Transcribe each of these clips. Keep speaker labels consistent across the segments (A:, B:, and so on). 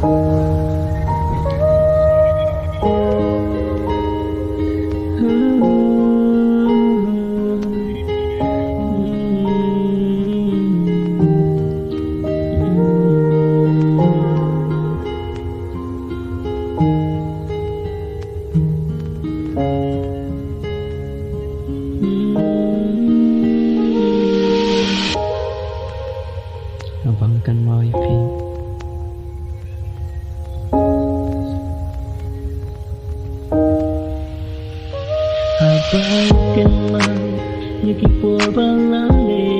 A: Abangkan mau ipin abangkan mau yaki porbalale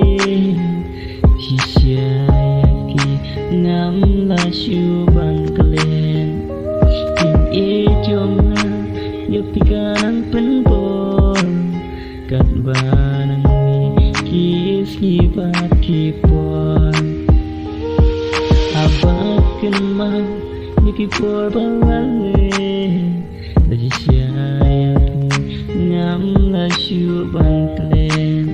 A: hishayaki ngam la syuban kalen in ejomna yapikan penbor kat banang ni kis hibat kipon abangkan mau yaki porbalale hishayaki ngam la syuban kalen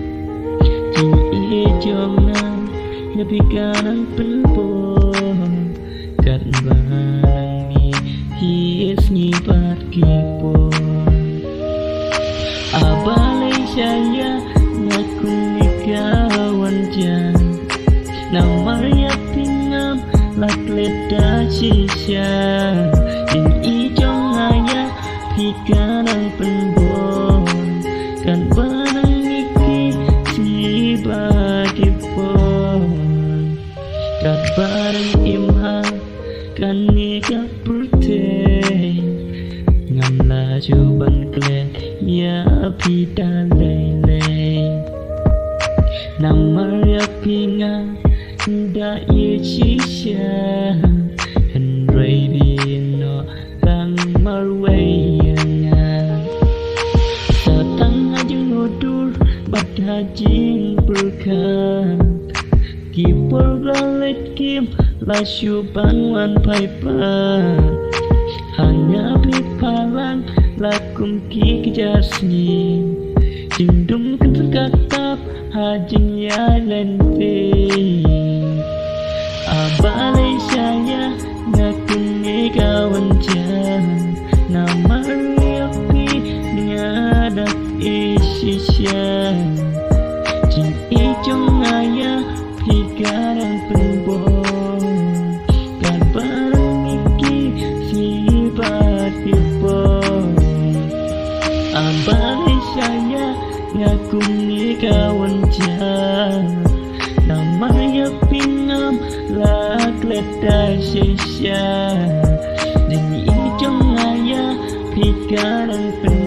A: jomna nyapi kanang penpon kat barang ni hies nyipat kipon abalai saya ngaku nikawan jan namar yapingam lakleta sisya in ijong ngaya pikanang penpon kat barang kat barang imha kan nikah putih ngam la juban kle ya pita lele namar ya pinga da ye chisha henry bino bang marwayanga satang ajeng nudur bat hajing berkat kipor galet kim la syuban wan paipan hanya pipalang lakum ki kejarsni jindum keterkatap hajing ya lente abalai saya ngakum ni kawan jan nama riapi ngadak isisya jin ijong ngaya pikarang penbon kan barang iki sifat kipon abalai saya ngaku ni kawan jan nama ya pingam lakleta sisya dan ijong ngaya pikarang penbon